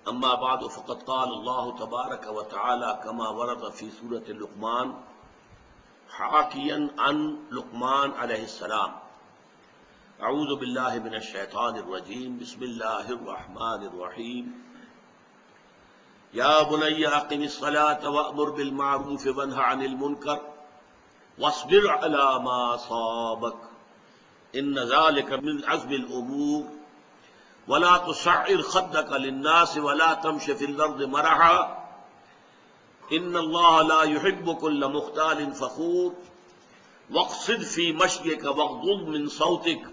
اما بعد فقد قال الله تبارك وتعالى كما ورد في سورة لقمان حاكيا عن لقمان عليه السلام اعوذ بالله من الشيطان الرجيم بسم الله الرحمن الرحيم يا بني اقم الصلاة وأمر بالمعروف وانه عن المنكر واصبر على ما أصابك ان ذلك من عزم الامور ولا تصعر خدك للناس ولا تمش في الارض مرحا ان الله لا يحب كل مختال فخور واقصد في مشيك واغضض من صوتك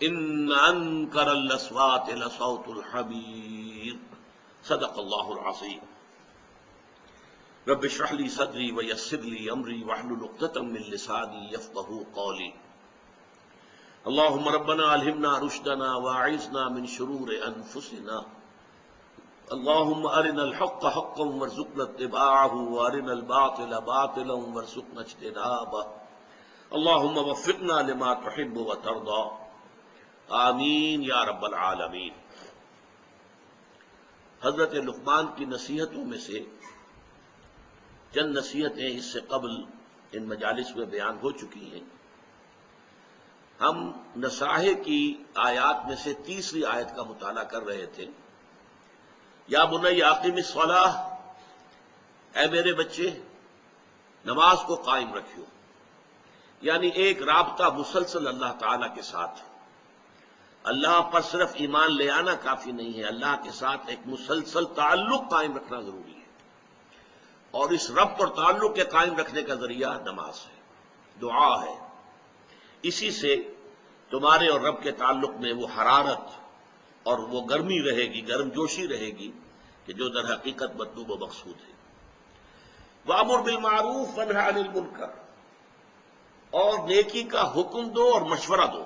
ان انكر الاصوات لصوت الحمير صدق الله العظيم رب اشرح لي صدري ويسر لي امري واحلل عقدة من لساني يفقهوا قولي اللهم ربنا الهمنا رشدنا واعذنا من شرور انفسنا اللهم ارنا الحق حقا وارزقنا اتباعه وارنا الباطل باطلا وارزقنا اجتنابه اللهم وفقنا لما تحب وترضى آمین یا رب العالمین۔ حضرت لقمان کی نصیحتوں میں سے چند نصیحتیں اس سے قبل ان مجالس میں بیان ہو چکی ہیں۔ ہم نصاحے کی آیات میں سے تیسری آیت کا مطالعہ کر رہے تھے۔ یا بنی اقم الصلاۃ، اے میرے بچے نماز کو قائم رکھو، یعنی ایک رابطہ مسلسل اللہ تعالی کے ساتھ۔ اللہ پر صرف ایمان لے آنا کافی نہیں ہے، اللہ کے ساتھ ایک مسلسل تعلق قائم رکھنا ضروری ہے، اور اس ربط اور تعلق کے قائم رکھنے کا ذریعہ نماز ہے، دعا ہے۔ اسی سے تمہارے اور رب کے تعلق میں وہ حرارت اور وہ گرمی رہے گی، گرم جوشی رہے گی کہ جو در حقیقت مطلوب و مقصود ہے۔ وَأَمُرْ بِالْمَعْرُوفِ وَانْهَ عَنِ الْمُنكَرِ، اور نیکی کا حکم دو اور مشورہ دو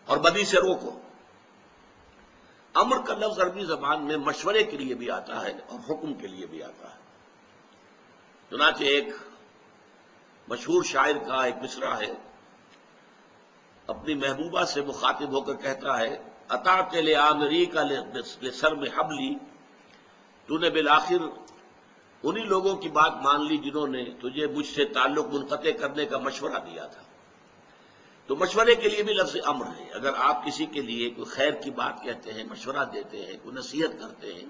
اور بدی سے روکو۔ امر کا لفظ عربی زبان میں مشورے کے لیے بھی آتا ہے اور حکم کے لیے بھی آتا ہے۔ چنانچہ ایک مشہور شاعر کا ایک مصرع ہے، اپنی محبوبہ سے مخاطب ہو کر کہتا ہے اطعت لآمری کا لسر میں حبلی، تو نے بالآخر انہی لوگوں کی بات مان لی جنہوں نے تجھے مجھ سے تعلق منقطع کرنے کا مشورہ دیا تھا۔ تو مشورے کے لیے بھی لفظ امر ہے۔ اگر آپ کسی کے لیے کوئی خیر کی بات کہتے ہیں، مشورہ دیتے ہیں، کوئی نصیحت کرتے ہیں،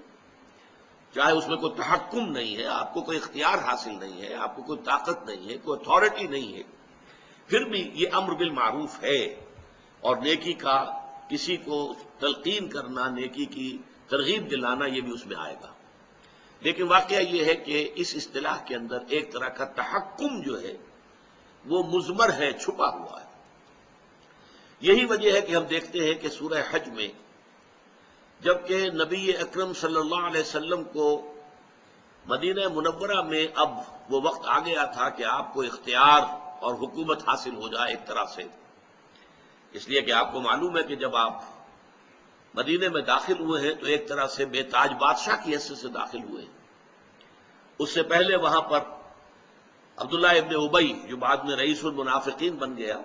چاہے اس میں کوئی تحکم نہیں ہے، آپ کو کوئی اختیار حاصل نہیں ہے، آپ کو کوئی طاقت نہیں ہے، کوئی اتھارٹی نہیں ہے، پھر بھی یہ امر بالمعروف ہے، اور نیکی کا کسی کو تلقین کرنا، نیکی کی ترغیب دلانا، یہ بھی اس میں آئے گا۔ لیکن واقعہ یہ ہے کہ اس اصطلاح کے اندر ایک طرح کا تحکم جو ہے وہ مضمر ہے، چھپا ہوا ہے۔ یہی وجہ ہے کہ ہم دیکھتے ہیں کہ سورہ حج میں جبکہ نبی اکرم صلی اللہ علیہ وسلم کو مدینہ منورہ میں اب وہ وقت آ گیا تھا کہ آپ کو اختیار اور حکومت حاصل ہو جائے ایک طرح سے، اس لیے کہ آپ کو معلوم ہے کہ جب آپ مدینے میں داخل ہوئے ہیں تو ایک طرح سے بے تاج بادشاہ کی حیثیت سے داخل ہوئے ہیں۔ اس سے پہلے وہاں پر عبداللہ ابن ابی جو بعد میں رئیس المنافقین بن گیا،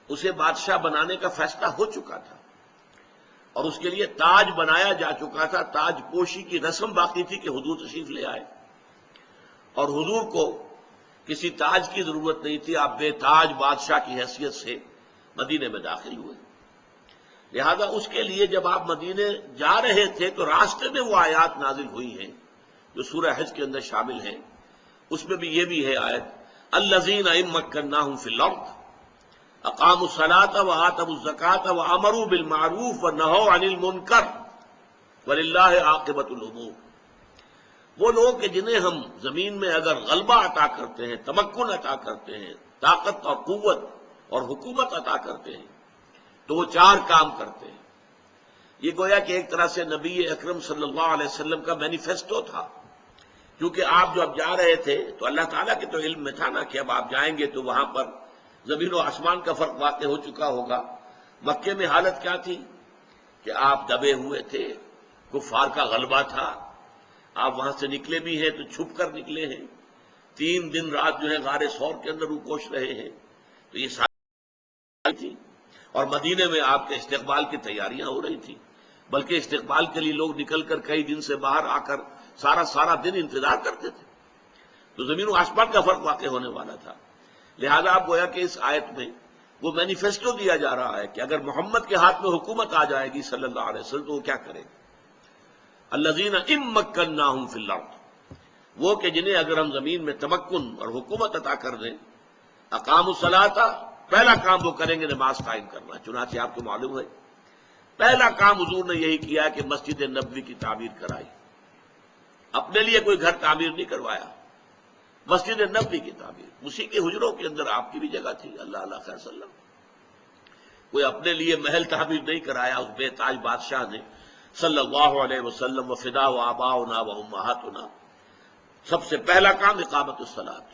اسے بادشاہ بنانے کا فیصلہ ہو چکا تھا، اور اس کے لیے تاج بنایا جا چکا تھا۔ تاج پوشی کی رسم باقی تھی کہ حضور تشریف لے آئے، اور حضور کو کسی تاج کی ضرورت نہیں تھی، آپ بے تاج بادشاہ کی حیثیت سے مدینے میں داخل ہوئے۔ لہذا اس کے لیے جب آپ مدینے جا رہے تھے تو راستے میں وہ آیات نازل ہوئی ہیں جو سورہ حج کے اندر شامل ہیں۔ اس میں بھی یہ بھی ہے آیت الذین ان مکناہم فی الارض اقاموا الصلاۃ وآتوا الزکاۃ وامروا بالمعروف ونہوا عن المنکر وللہ عاقبۃ الامور، وہ لوگ کہ جنہیں ہم زمین میں اگر غلبہ عطا کرتے ہیں، تمکن عطا کرتے ہیں، طاقت اور قوت اور حکومت عطا کرتے ہیں تو وہ چار کام کرتے ہیں۔ یہ گویا کہ ایک طرح سے نبی اکرم صلی اللہ علیہ وسلم کا مینیفیسٹو تھا، کیونکہ آپ جو اب جا رہے تھے تو اللہ تعالیٰ کے تو علم میں تھا نا کہ اب آپ جائیں گے تو وہاں پر زمین و آسمان کا فرق واقع ہو چکا ہوگا۔ مکے میں حالت کیا تھی کہ آپ دبے ہوئے تھے، کفار کا غلبہ تھا، آپ وہاں سے نکلے بھی ہیں تو چھپ کر نکلے ہیں، 3 دن رات جو ہے غار ثور کے اندر روپوش رہے ہیں، تو یہ ساری تھی، اور مدینے میں آپ کے استقبال کی تیاریاں ہو رہی تھی۔ بلکہ استقبال کے لیے لوگ نکل کر کئی دن سے باہر آ کر سارا دن انتظار کرتے تھے. تو زمین و آسمان کا فرق واقع ہونے والا تھا. لہذا آپ گویا کہ اس آیت میں وہ مینیفیسٹو دیا جا رہا ہے کہ اگر محمد کے ہاتھ میں حکومت آ جائے گی صلی اللہ علیہ وسلم تو وہ کیا کریں گے. الذین ان مکناہم فی الارض، وہ کہ جنہیں اگر ہم زمین میں تمکن اور حکومت عطا کر دیں، اقاموا الصلاۃ، پہلا کام وہ کریں گے نماز قائم کرنا. چنانچہ آپ کو معلوم ہے پہلا کام حضور نے یہی کیا کہ مسجد نبوی کی تعمیر کرائی. اپنے لیے کوئی گھر تعمیر نہیں کروایا، مسجد نبوی کی تعمیر. اسی کے حجروں کے اندر آپ کی بھی جگہ تھی. اللہ خیر وسلم. کوئی اپنے لیے محل تعمیر نہیں کرایا اس بے تاج بادشاہ نے صلی اللہ علیہ وسلم. وفدا و آباؤنا و امہاتنا. سب سے پہلا کام اقامت الصلاۃ.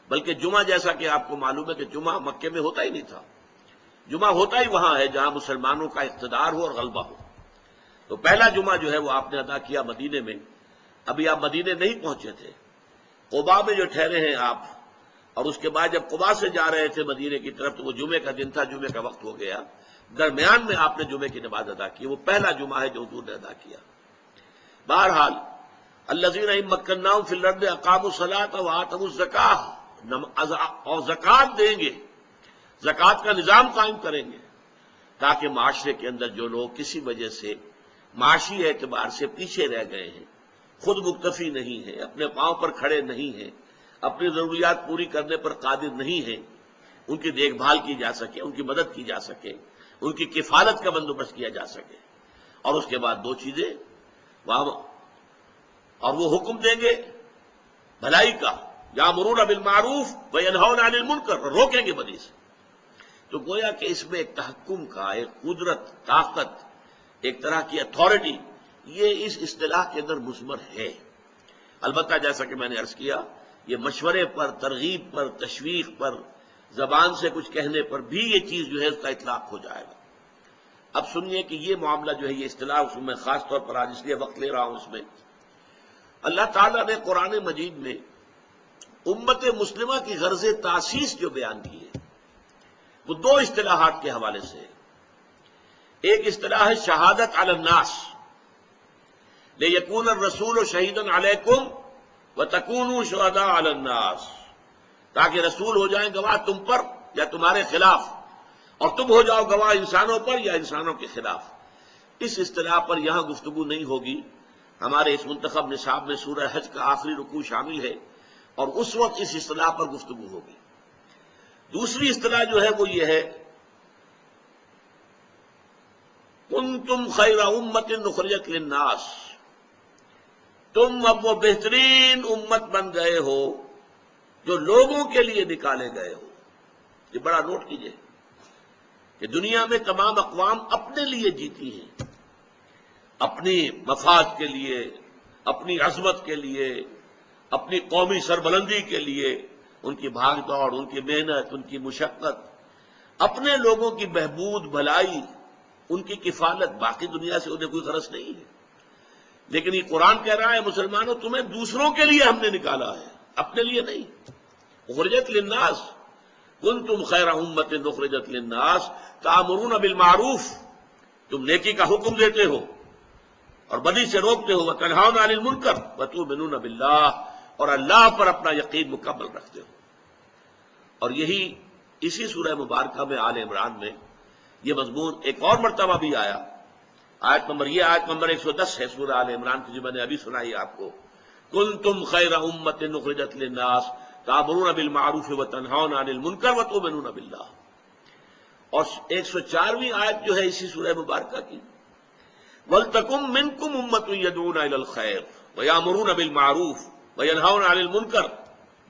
بلکہ جمعہ جیسا کہ آپ کو معلوم ہے کہ جمعہ مکے میں ہوتا ہی نہیں تھا. جمعہ ہوتا ہی وہاں ہے جہاں مسلمانوں کا اقتدار ہو اور غلبہ ہو. تو پہلا جمعہ جو ہے وہ آپ نے ادا کیا مدینے میں. ابھی آپ مدینے نہیں پہنچے تھے، قباء میں جو ٹھہرے ہیں آپ، اور اس کے بعد جب قباء سے جا رہے تھے مدینے کی طرف تو وہ جمعے کا دن تھا، جمعے کا وقت ہو گیا. درمیان میں آپ نے جمعے کی نماز ادا کی. وہ پہلا جمعہ ہے جو حضور نے ادا کیا. بہرحال الذین ان مکناہم فی الارض اقاموا الصلاۃ وآتوا الزکاۃ، اور زکوٰۃ دیں گے، زکوٰۃ کا نظام قائم کریں گے تاکہ معاشرے کے اندر جو لوگ کسی وجہ سے معاشی اعتبار سے پیچھے رہ گئے ہیں، خود مکتفی نہیں ہیں، اپنے پاؤں پر کھڑے نہیں ہیں، اپنی ضروریات پوری کرنے پر قادر نہیں ہیں، ان کی دیکھ بھال کی جا سکے، ان کی مدد کی جا سکے، ان کی کفالت کا بندوبست کیا جا سکے. اور اس کے بعد دو چیزیں اور وہ حکم دیں گے بھلائی کا، یامرون بالمعروف وینہون عن المنکر، روکیں گے بدی سے. تو گویا کہ اس میں ایک تحکم کا، ایک قدرت، طاقت، ایک طرح کی اتھارٹی، یہ اس اصطلاح کے اندر مضمر ہے. البتہ جیسا کہ میں نے عرض کیا، یہ مشورے پر، ترغیب پر، تشویق پر، زبان سے کچھ کہنے پر بھی یہ چیز جو ہے اس کا اطلاق ہو جائے گا. اب سنیے کہ یہ معاملہ جو ہے، یہ اصطلاح اس میں خاص طور پر آج اس لیے وقت لے رہا ہوں، اس میں اللہ تعالیٰ نے قرآن مجید میں امت مسلمہ کی غرض تاسیس جو بیان کی ہے وہ دو اصطلاحات کے حوالے سے ہے. ایک اصطلاح ہے شہادت علی الناس، لیکون الرسول شہیدا علیکم وتکونوا شہداء علی الناس، تاکہ رسول ہو جائیں گواہ تم پر یا تمہارے خلاف، اور تم ہو جاؤ گواہ انسانوں پر یا انسانوں کے خلاف. اس اصطلاح پر یہاں گفتگو نہیں ہوگی. ہمارے اس منتخب نصاب میں سورہ حج کا آخری رکوع شامل ہے اور اس وقت اس اصطلاح پر گفتگو ہوگی. دوسری اصطلاح جو ہے وہ یہ ہے کنتم خیر امت اخرجت للناس، تم اب وہ بہترین امت بن گئے ہو جو لوگوں کے لیے نکالے گئے ہو. یہ بڑا نوٹ کیجئے کہ دنیا میں تمام اقوام اپنے لیے جیتی ہیں، اپنی مفاد کے لیے، اپنی عظمت کے لیے، اپنی قومی سربلندی کے لیے، ان کی بھاگ دوڑ، ان کی محنت، ان کی مشقت، اپنے لوگوں کی بہبود، بھلائی، ان کی کفالت. باقی دنیا سے انہیں کوئی غرض نہیں ہے. لیکن یہ قرآن کہہ رہا ہے مسلمانوں تمہیں دوسروں کے لیے ہم نے نکالا ہے، اپنے لیے نہیں. اخرجت للناس کنتم خیر امت اخرجت للناس تأمرون بالمعروف، تم نیکی کا حکم دیتے ہو اور بدی سے روکتے ہو، وتنہون عن المنکر وتؤمنون باللہ، اور اللہ پر اپنا یقین مکمل رکھتے ہو. اور یہی اسی سورہ مبارکہ میں آل عمران میں یہ مضمون ایک اور مرتبہ بھی آیا. آیت نمبر 110 ہے سورہ آل عمران کی جو میں نے ابھی سنائی آپ کو. کنتم خیر امت اخرجت للناس تأمرون بالمعروف وتنہون عن المنکر وتؤمنون باللہ. اور 104ویں آیت جو ہے اسی سورہ مبارکہ کی وَلْتَكُن مِّنكُمْ أُمَّةٌ يَدْعُونَ إِلَى الْخَيْرِ وَيَأْمُرُونَ بِالْمَعْرُوفِ وَيَنْهَوْنَ عَنِ الْمُنكَرِ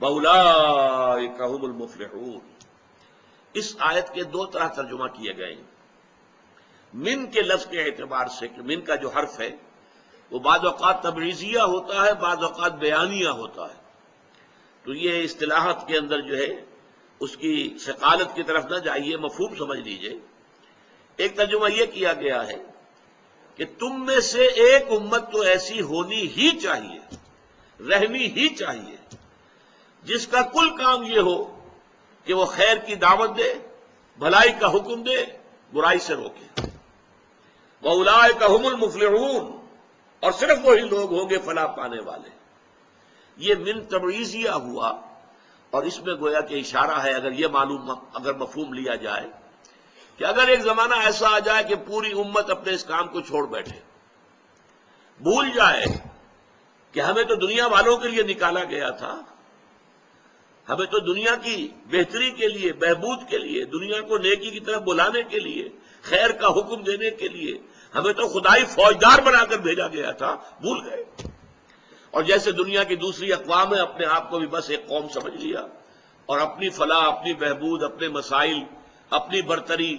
وَأُولَٰئِكَ هُمُ الْمُفْلِحُونَ. اس آیت کے دو طرح ترجمہ کیے گئے ہیں. من کے لفظ کے اعتبار سے کہ من کا جو حرف ہے وہ بعض اوقات تبعیضیہ ہوتا ہے، بعض اوقات بیانیہ ہوتا ہے. تو یہ اصطلاحات کے اندر جو ہے اس کی ثقالت کی طرف نہ جائیے، مفہوم سمجھ لیجئے. ایک ترجمہ یہ کیا گیا ہے کہ تم میں سے ایک امت تو ایسی ہونی ہی چاہیے، رہنی ہی چاہیے، جس کا کل کام یہ ہو کہ وہ خیر کی دعوت دے، بھلائی کا حکم دے، برائی سے روکے. وَأُولَٰئِكَ هُمُ الْمُفْلِحُونَ، اور صرف وہی لوگ ہوں گے فلاح پانے والے۔ یہ من تبعیضیہ ہوا، اور اس میں گویا کہ اشارہ ہے، اگر مفہوم لیا جائے کہ اگر ایک زمانہ ایسا آ جائے کہ پوری امت اپنے اس کام کو چھوڑ بیٹھے، بھول جائے کہ ہمیں تو دنیا والوں کے لیے نکالا گیا تھا، ہمیں تو دنیا کی بہتری کے لیے، بہبود کے لیے، دنیا کو نیکی کی طرف بلانے کے لیے، خیر کا حکم دینے کے لیے ہمیں تو خدائی فوجدار بنا کر بھیجا گیا تھا، بھول گئے۔ اور جیسے دنیا کی دوسری اقوام نے اپنے آپ کو بھی بس ایک قوم سمجھ لیا، اور اپنی فلاح، اپنی بہبود، اپنے مسائل، اپنی برتری،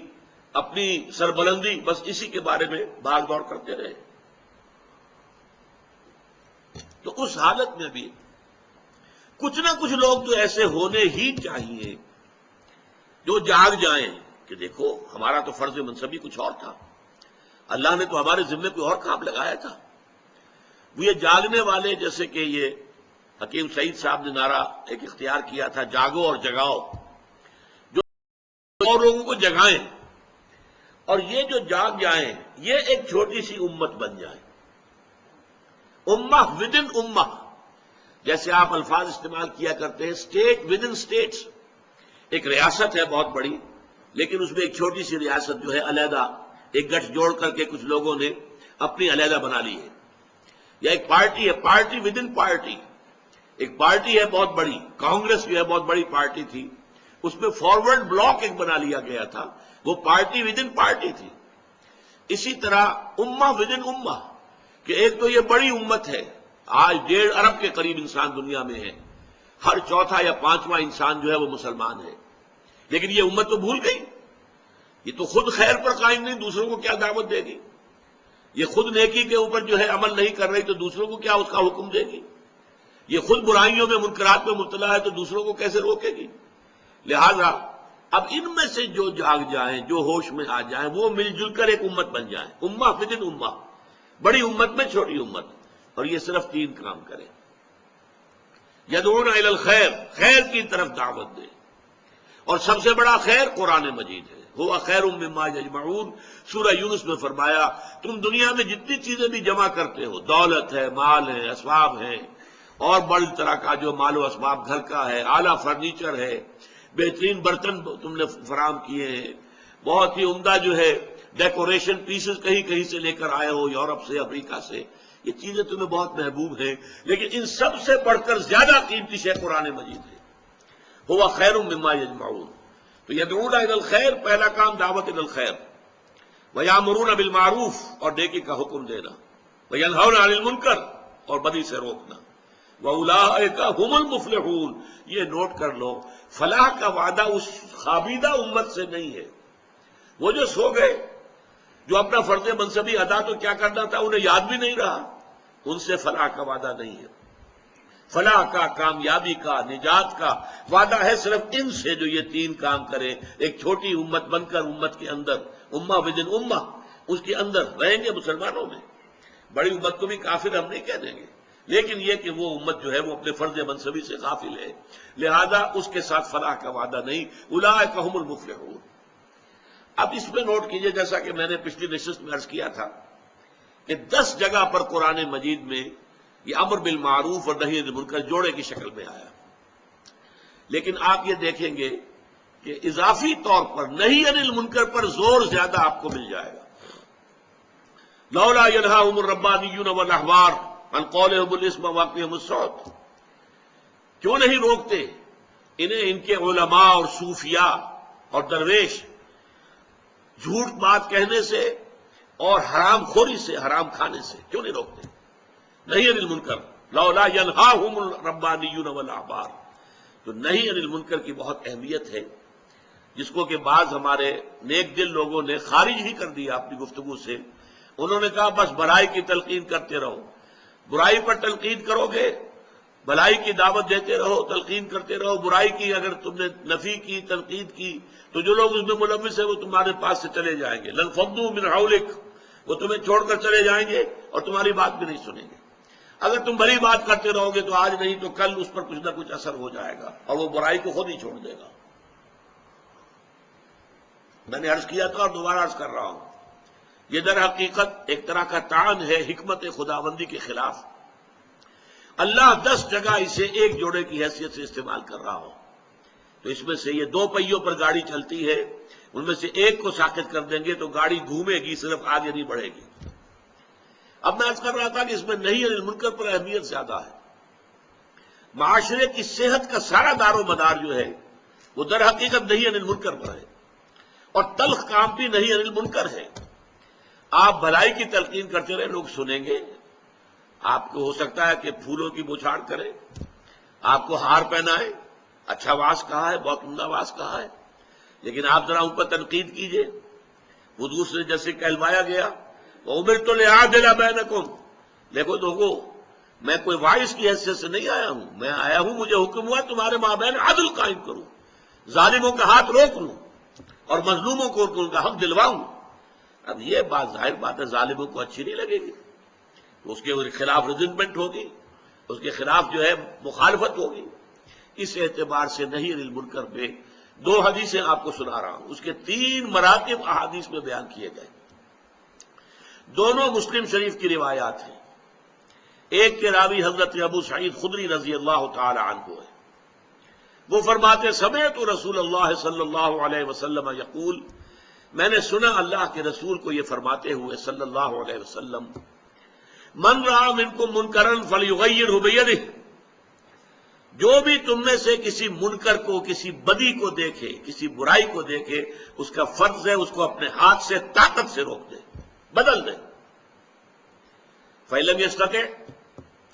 اپنی سربلندی، بس اسی کے بارے میں بھاگ دوڑ کرتے رہے۔ تو اس حالت میں بھی کچھ نہ کچھ لوگ تو ایسے ہونے ہی چاہیے جو جاگ جائیں کہ دیکھو ہمارا تو فرض منصبی کچھ اور تھا، اللہ نے تو ہمارے ذمے کوئی اور کام لگایا تھا۔ وہ یہ جاگنے والے، جیسے کہ یہ حکیم سعید صاحب نے نعرہ ایک اختیار کیا تھا، جاگو اور جگاؤ، جو اور لوگوں کو جگائیں، اور یہ جو جاگ جائیں یہ ایک چھوٹی سی امت بن جائے، امہ ود ان امہ، جیسے آپ الفاظ استعمال کیا کرتے ہیں اسٹیٹ ود ان اسٹیٹس۔ ایک ریاست ہے بہت بڑی، لیکن اس میں ایک چھوٹی سی ریاست جو ہے علیحدہ ایک گٹھ جوڑ کر کے کچھ لوگوں نے اپنی علیحدہ بنا لی ہے، یا ایک پارٹی ہے، پارٹی ود ان پارٹی، ایک پارٹی ہے بہت بڑی، کانگریس جو ہے بہت بڑی پارٹی تھی، اس میں فارورڈ بلاک ایک بنا لیا گیا تھا، وہ پارٹی ود ان پارٹی تھی۔ اسی طرح امہ ود ان امہ، کہ ایک تو یہ بڑی امت ہے، آج 1.5 ارب کے قریب انسان دنیا میں ہے، ہر چوتھا یا پانچواں انسان جو ہے وہ مسلمان ہے، لیکن یہ امت تو بھول گئی، یہ تو خود خیر پر قائم نہیں، دوسروں کو کیا دعوت دے گی؟ یہ خود نیکی کے اوپر جو ہے عمل نہیں کر رہی تو دوسروں کو کیا اس کا حکم دے گی؟ یہ خود برائیوں میں، منکرات میں مبتلا ہے تو دوسروں کو کیسے روکے گی؟ لہذا اب ان میں سے جو جاگ جائیں، جو ہوش میں آ جائیں، وہ مل جل کر ایک امت بن جائیں، امہ فدن امہ، بڑی امت میں چھوٹی امت، اور یہ صرف 3 کام کرے، یدعون الی الخیر، خیر کی طرف دعوت دے، اور سب سے بڑا خیر قرآن مجید ہے، ہوا خیر مما یجمعون، سورہ یونس میں فرمایا تم دنیا میں جتنی چیزیں بھی جمع کرتے ہو، دولت ہے، مال ہے، اسباب ہے، اور بڑی طرح کا جو مال و اسباب گھر کا ہے، اعلیٰ فرنیچر ہے، بہترین برتن تم نے فراہم کیے ہیں، بہت ہی عمدہ جو ہے ڈیکوریشن پیسز کہیں کہیں سے لے کر آئے ہو، یورپ سے، افریقہ سے، یہ چیزیں تمہیں بہت محبوب ہیں، لیکن ان سب سے بڑھ کر زیادہ قیمتی شے قرآن مجید ہے، ہوا خیر مما یجمعون۔ تو یدعون الی الخیر، پہلا کام دعوت الی الخیر، ویامرون بالمعروف، اور نیکی کا حکم دینا، وینہون عن المنکر، اور بدی سے روکنا، وَأُولَٰئِكَ هُمُ الْمُفْلِحُونَ۔ یہ نوٹ کر لو، فلاح کا وعدہ اس خابیدہ امت سے نہیں ہے، وہ جو سو گئے، جو اپنا فرض منصبی ادا تو کیا کرنا تھا انہیں یاد بھی نہیں رہا، ان سے فلاح کا وعدہ نہیں ہے۔ فلاح کا، کامیابی کا، نجات کا وعدہ ہے صرف ان سے جو یہ 3 کام کرے، ایک چھوٹی امت بن کر امت کے اندر، امہ ودن امہ، اس کے اندر رہیں گے مسلمانوں میں، بڑی امت کو بھی کافر ہم نہیں کہہ دیں گے، لیکن یہ کہ وہ امت جو ہے وہ اپنے فرض منصبی سے غافل ہے، لہذا اس کے ساتھ فلاح کا وعدہ نہیں، اولئک هم المفلحون۔ اب اس میں نوٹ کیجئے، جیسا کہ میں نے پچھلی نشست میں عرض کیا تھا کہ 10 جگہ پر قرآن مجید میں یہ امر بالمعروف اور نہی عن المنکر جوڑے کی شکل میں آیا، لیکن آپ یہ دیکھیں گے کہ اضافی طور پر نہی عن المنکر پر زور زیادہ آپ کو مل جائے گا۔ لولا ینہاہم الربانیون والاحبار عن قولہم الاثم واکلہم السحت، کیوں نہیں روکتے انہیں ان کے علماء اور صوفیاء اور درویش جھوٹ بات کہنے سے اور حرام خوری سے، حرام کھانے سے، کیوں نہیں روکتے؟ نہی عن المنکر، لولا ینہاہم الربانیون والاحبار۔ تو نہی عن المنکر کی بہت اہمیت ہے، جس کو کہ بعض ہمارے نیک دل لوگوں نے خارج ہی کر دیا اپنی گفتگو سے۔ انہوں نے کہا بس بھلائی کی تلقین کرتے رہو، برائی پر تلقین کرو گے، بھلائی کی دعوت دیتے رہو، تلقین کرتے رہو، برائی کی اگر تم نے نفی کی، تنقید کی، تو جو لوگ اس میں ملوث ہیں وہ تمہارے پاس سے چلے جائیں گے، لنفضوا من حولک، وہ تمہیں چھوڑ کر چلے جائیں گے اور تمہاری بات بھی نہیں سنیں گے۔ اگر تم بھلی بات کرتے رہو گے تو آج نہیں تو کل اس پر کچھ نہ کچھ اثر ہو جائے گا اور وہ برائی کو خود ہی چھوڑ دے گا۔ میں نے عرض کیا تھا اور دوبارہ عرض کر رہا ہوں، یہ در حقیقت ایک طرح کا طعن ہے حکمت خداوندی کے خلاف. اللہ 10 جگہ اسے ایک جوڑے کی حیثیت سے استعمال کر رہا ہو تو اس میں سے یہ 2 پہیوں پر گاڑی چلتی ہے، ان میں سے ایک کو ساقط کر دیں گے تو گاڑی گھومے گی، صرف آگے نہیں بڑھے گی. اب میں عرض کر رہا تھا کہ اس میں نہی عن المنکر پر اہمیت زیادہ ہے. معاشرے کی صحت کا سارا دار و مدار جو ہے وہ در حقیقت نہی عن المنکر پر ہے، اور تلخ کام بھی نہی عن المنکر ہے. آپ بھلائی کی تلقین کرتے رہے، لوگ سنیں گے. آپ کو ہو سکتا ہے کہ پھولوں کی بوچھاڑ کرے، آپ کو ہار پہنائے، اچھا واز کہا ہے، بہت عمدہ واز کہا ہے، لیکن آپ ذرا ان پر تنقید کیجئے. حضور سے جیسے کہلوایا گیا وَأُمِرْتُ لِأَعْدِلَ بَيْنَكُمْ، دیکھو میں کوئی وائس کی حیثیت سے نہیں آیا ہوں، میں آیا ہوں مجھے حکم ہوا تمہارے مابین عدل قائم کروں، ظالموں کا ہاتھ روک لوں اور مظلوموں کو ان کا حق دلواؤں. اب یہ بات ظاہر بات ہے ظالموں کو اچھی نہیں لگے گی، اس کے خلاف ریزنمنٹ ہوگی، اس کے خلاف جو ہے مخالفت ہوگی. اس اعتبار سے نہی عن المنکر پہ 2 حدیثیں آپ کو سنا رہا ہوں، اس کے 3 مراتب احادیث میں بیان کیے گئے. دونوں مسلم شریف کی روایات ہیں. ایک کے راوی حضرت ابو سعید خدری رضی اللہ تعالی عنہ ہے. وہ فرماتے سمعت رسول اللہ صلی اللہ علیہ وسلم یقول، میں نے سنا اللہ کے رسول کو یہ فرماتے ہوئے صلی اللہ علیہ وسلم، من رأى منکم منکرا فلیغیرہ بیدہ، جو بھی تم میں سے کسی منکر کو، کسی بدی کو دیکھے، کسی برائی کو دیکھے، اس کا فرض ہے اس کو اپنے ہاتھ سے طاقت سے روک دے، بدل دے. فَإِن لَمْ يَسْتَطِعْ،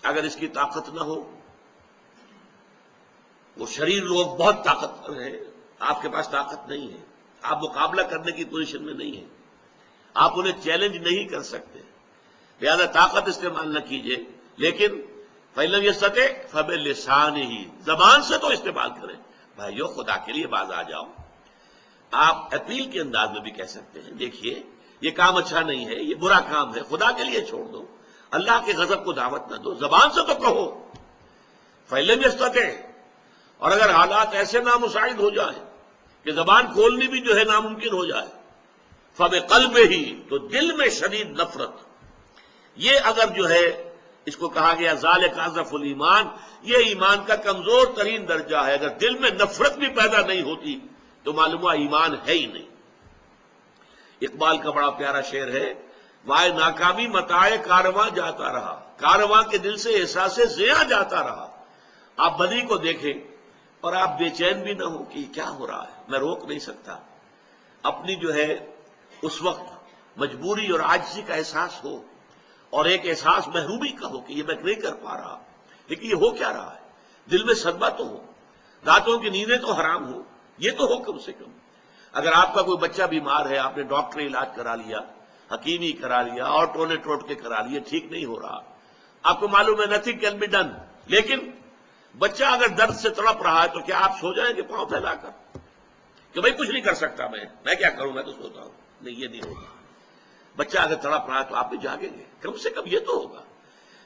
اگر اس کی طاقت نہ ہو، وہ شریر لوگ بہت طاقتور ہیں، آپ کے پاس طاقت نہیں ہے، آپ مقابلہ کرنے کی پوزیشن میں نہیں ہیں، آپ انہیں چیلنج نہیں کر سکتے، لہذا طاقت استعمال نہ کیجیے. لیکن فَإِن لَمْ يَسْتَطِعْ فَبِلِسَانِهِ، زبان سے تو استعمال کریں. بھائیو خدا کے لیے باز آ جاؤ. آپ اپیل کے انداز میں بھی کہہ سکتے ہیں دیکھیے یہ کام اچھا نہیں ہے، یہ برا کام ہے، خدا کے لیے چھوڑ دو، اللہ کے غضب کو دعوت نہ دو، زبان سے تو کہو. فَإِن لَمْ يَسْتَطِعْ، اور اگر حالات ایسے نامساعد ہو جائیں کہ زبان کھولنی بھی جو ہے ناممکن ہو جائے، فَبِقَلْبِهِ، تو دل میں شدید نفرت. یہ اگر جو ہے اس کو کہا گیا ذالک اضعف الایمان، یہ ایمان کا کمزور ترین درجہ ہے. اگر دل میں نفرت بھی پیدا نہیں ہوتی تو معلوم ہوا ایمان ہے ہی نہیں. اقبال کا بڑا پیارا شعر ہے، وائے ناکامی متاع کارواں جاتا رہا، کارواں کے دل سے احساس زیاں جاتا رہا. آپ بدی کو دیکھیں اور آپ بے چین بھی نہ ہو کہ کیا ہو رہا ہے، میں روک نہیں سکتا. اپنی جو ہے اس وقت مجبوری اور عاجزی کا احساس ہو، اور ایک احساس محرومی کا ہو کہ یہ میں نہیں کر پا رہا، لیکن یہ ہو کیا رہا ہے. دل میں صدمہ تو ہو، راتوں کی نیندیں تو حرام ہو، یہ تو ہو کم سے کم. اگر آپ کا کوئی بچہ بیمار ہے، آپ نے ڈاکٹری علاج کرا لیا، حکیمی کرا لیا، اور ٹونے ٹوٹ کے کرا لیا، ٹھیک نہیں ہو رہا، آپ کو معلوم ہے نتھنگ کین بی ڈن، لیکن بچہ اگر درد سے تڑپ رہا ہے تو کیا آپ سو جائیں گے پاؤں پھیلا کر کہ بھائی کچھ نہیں کر سکتا، میں کیا کروں، میں تو سوتا ہوں؟ نہیں، یہ نہیں ہوگا. بچہ اگر تڑپ رہا ہے تو آپ بھی جاگیں گے، کم سے کم یہ تو ہوگا.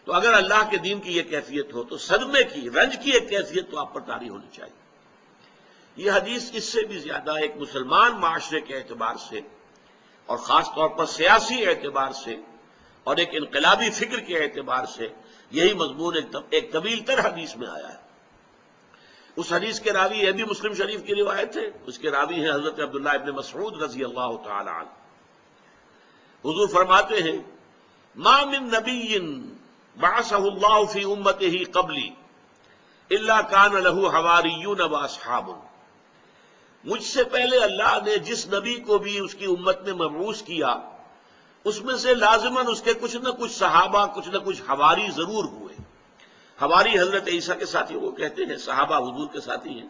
تو اگر اللہ کے دین کی یہ کیفیت ہو تو صدمے کی، رنج کی ایک کیفیت تو آپ پر طاری ہونی چاہیے. یہ حدیث اس سے بھی زیادہ ایک مسلمان معاشرے کے اعتبار سے اور خاص طور پر سیاسی اعتبار سے اور ایک انقلابی فکر کے اعتبار سے یہی مضمون ایک طویل تر حدیث میں آیا ہے. اس حدیث کے راوی یہ بھی مسلم شریف کی روایت ہے، اس کے راوی ہیں حضرت عبداللہ ابن مسعود رضی اللہ تعالی عنہ. حضور فرماتے ہیں ما من نبی بعثہ اللہ فی امتہ قبلی الا کان لہ حواریون واصحاب. مجھ سے پہلے اللہ نے جس نبی کو بھی اس کی امت میں مبعوث کیا، اس میں سے لازماً اس کے کچھ نہ کچھ صحابہ، کچھ نہ کچھ حواری ضرور ہوئے. حواری حضرت عیسیٰ کے ساتھی وہ کہتے ہیں، صحابہ حضور کے ساتھی ہیں.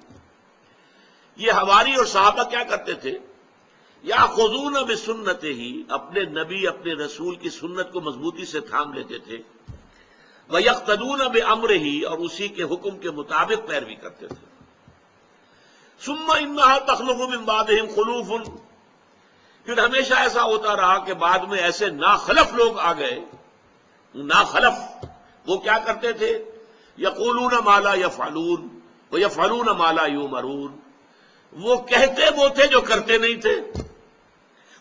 یہ حواری اور صحابہ کیا کرتے تھے؟ یاخذون بسنتہ، اپنے نبی اپنے رسول کی سنت کو مضبوطی سے تھام لیتے تھے. ویقتدون بامرہ، اور اسی کے حکم کے مطابق پیروی کرتے تھے. ثم انہا تخلف من بعدہم خلوف، پھر ہمیشہ ایسا ہوتا رہا کہ بعد میں ایسے ناخلف لوگ آ گئے. ناخلف وہ کیا کرتے تھے؟ یقولون ما لا یفعلون ویفعلون ما لا یؤمرون. وہ کہتے وہ تھے جو کرتے نہیں تھے،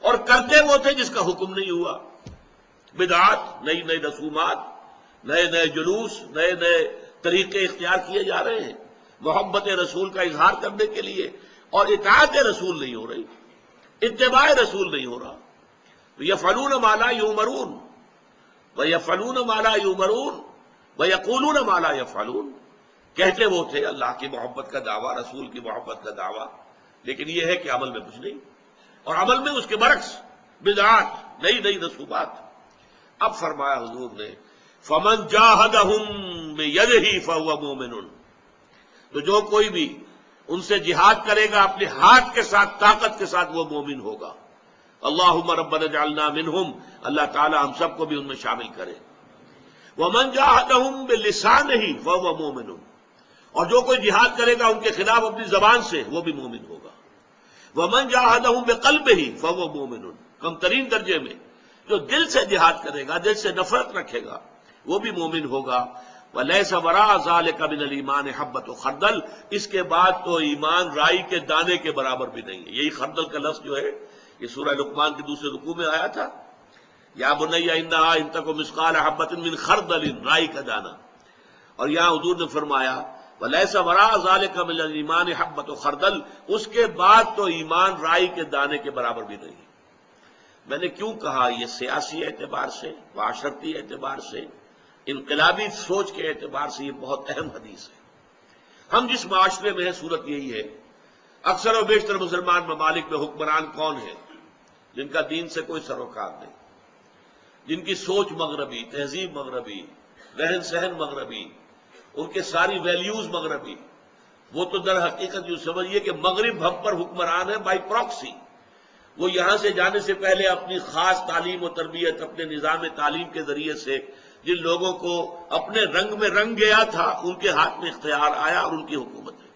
اور کرتے وہ تھے جس کا حکم نہیں ہوا. بدعات، نئی نئی رسومات، نئے نئے جلوس، نئے نئے طریقے اختیار کیے جا رہے ہیں محبت رسول کا اظہار کرنے کے لیے، اور اطاعت رسول نہیں ہو رہی، اتباع رسول نہیں ہو رہا. یفعلون ما لا یؤمرون ویفعلون ما لا یؤمرون ویقولون ما لا یفعلون. کہتے وہ تھے اللہ کی محبت کا دعویٰ، رسول کی محبت کا دعویٰ، لیکن یہ ہے کہ عمل میں کچھ نہیں، اور عمل میں اس کے برعکس بدعات، نئی نئی رسومات. اب فرمایا حضور نے فمن جاہدہم بیدہ فہو مومن، تو جو کوئی بھی ان سے جہاد کرے گا اپنے ہاتھ کے ساتھ، طاقت کے ساتھ، وہ مومن ہوگا. اللہم ربنا اجعلنا منہم، اللہ تعالی ہم سب کو بھی ان میں شامل کرے. ومن جاہدہم بلسانہ فہو مومن، اور جو کوئی جہاد کرے گا ان کے خلاف اپنی زبان سے، وہ بھی مومن ہوگا. ومن جاہدہم بقلبہ فہو مومن، کم ترین درجے میں جو دل سے جہاد کرے گا، دل سے نفرت رکھے گا، وہ بھی مومن ہوگا. وَلَيْسَ وَرَاءَ ذَلِكَ مِنَ الْإِيمَانِ حَبَّةُ خردل، اس کے بعد تو ایمان رائی کے دانے کے برابر بھی نہیں ہے. یہی خردل کا لفظ جو ہے یہ سورہ لقمان کے دوسرے رکوع میں آیا تھا، یا بنی انہا ان تک مثقال حبۃ من خردل، رائی کا دانہ. اور یہاں حضور نے فرمایا وَلَيْسَ وَرَاءَ ذَلِكَ مِنَ الْإِيمَانِ حَبَّةُ خردل، اس کے بعد تو ایمان رائی کے دانے کے برابر بھی نہیں. میں نے کیوں کہا یہ سیاسی اعتبار سے، معاشرتی اعتبار سے، انقلابی سوچ کے اعتبار سے یہ بہت اہم حدیث ہے. ہم جس معاشرے میں ہیں صورت یہی ہے، اکثر و بیشتر مسلمان ممالک میں حکمران کون ہیں جن کا دین سے کوئی سروکار نہیں، جن کی سوچ مغربی، تہذیب مغربی، رہن سہن مغربی، ان کے ساری ویلیوز مغربی. وہ تو در حقیقت یوں سمجھیے کہ مغرب ہم پر حکمران ہے بائی پراکسی. وہ یہاں سے جانے سے پہلے اپنی خاص تعلیم و تربیت، اپنے نظام تعلیم کے ذریعے سے جن لوگوں کو اپنے رنگ میں رنگ گیا تھا ان کے ہاتھ میں اختیار آیا اور ان کی حکومت ہے.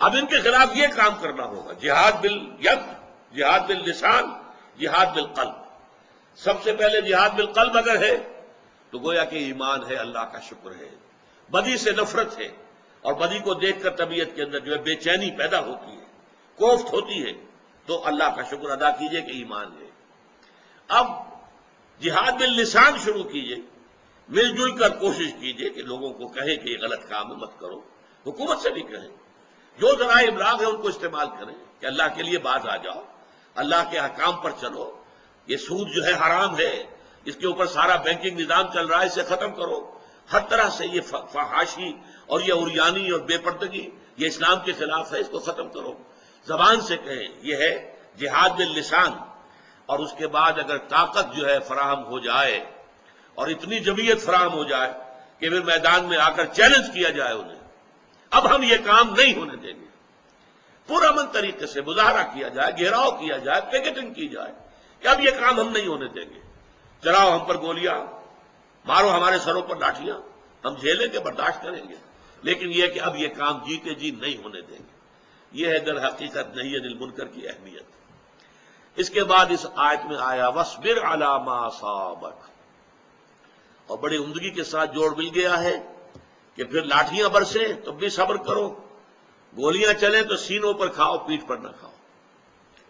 اب ان کے خلاف یہ کام کرنا ہوگا، جہاد بالید، جہاد باللسان، جہاد بالقلب. سب سے پہلے جہاد بالقلب اگر ہے تو گویا کہ ایمان ہے، اللہ کا شکر ہے. بدی سے نفرت ہے، اور بدی کو دیکھ کر طبیعت کے اندر جو ہے بے چینی پیدا ہوتی ہے، کوفت ہوتی ہے، تو اللہ کا شکر ادا کیجئے کہ ایمان ہے. اب جہاد باللسان شروع کیجئے، مل جل کر کوشش کیجئے کہ لوگوں کو کہیں کہ یہ غلط کام مت کرو، حکومت سے بھی کہیں، جو ذرائع ابلاغ ہے ان کو استعمال کریں کہ اللہ کے لیے باز آ جاؤ، اللہ کے احکام پر چلو. یہ سود جو ہے حرام ہے، اس کے اوپر سارا بینکنگ نظام چل رہا ہے، اسے ختم کرو. ہر طرح سے یہ فحاشی اور یہ عریانی اور بے پردگی یہ اسلام کے خلاف ہے، اس کو ختم کرو. زبان سے کہیں، یہ ہے جہاد باللسان. اور اس کے بعد اگر طاقت جو ہے فراہم ہو جائے اور اتنی جمعیت فراہم ہو جائے کہ پھر میدان میں آ کر چیلنج کیا جائے انہیں، اب ہم یہ کام نہیں ہونے دیں گے، پرامن طریقے سے مظاہرہ کیا جائے، گھیراؤ کیا جائے، پیکٹنگ کی جائے کہ اب یہ کام ہم نہیں ہونے دیں گے، چلاؤ ہم پر گولیاں، مارو ہمارے سروں پر لاٹھیاں، ہم جھیلیں گے، برداشت کریں گے، لیکن یہ کہ اب یہ کام جیتے جی نہیں ہونے دیں گے. یہ ہے در حقیقت نہی عن المنکر کی اہمیت. اس کے بعد اس آیت میں آیا وَاصْبِرْ عَلَىٰ مَا أَصَابَكَ، اور بڑی عمدگی کے ساتھ جوڑ مل گیا ہے کہ پھر لاٹھیاں برسیں تب بھی صبر کرو، گولیاں چلیں تو سینوں پر کھاؤ، پیٹھ پر نہ کھاؤ،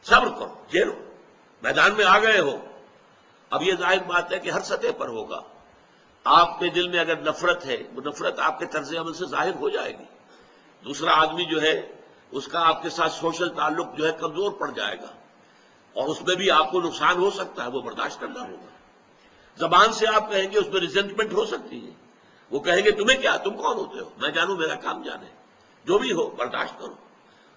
صبر کرو، جھیلو. میدان میں آ گئے ہو، اب یہ ظاہر بات ہے کہ ہر سطح پر ہوگا. آپ کے دل میں اگر نفرت ہے، وہ نفرت آپ کے طرز عمل سے ظاہر ہو جائے گی. دوسرا آدمی جو ہے اس کا آپ کے ساتھ سوشل تعلق جو ہے کمزور پڑ جائے گا، اور اس میں بھی آپ کو نقصان ہو سکتا ہے، وہ برداشت کرنا ہوگا. زبان سے آپ کہیں گے، اس میں ریزنٹمنٹ ہو سکتی ہے، وہ کہیں گے تمہیں کیا، تم کون ہوتے ہو، میں جانوں میرا کام جانے. جو بھی ہو برداشت کرو،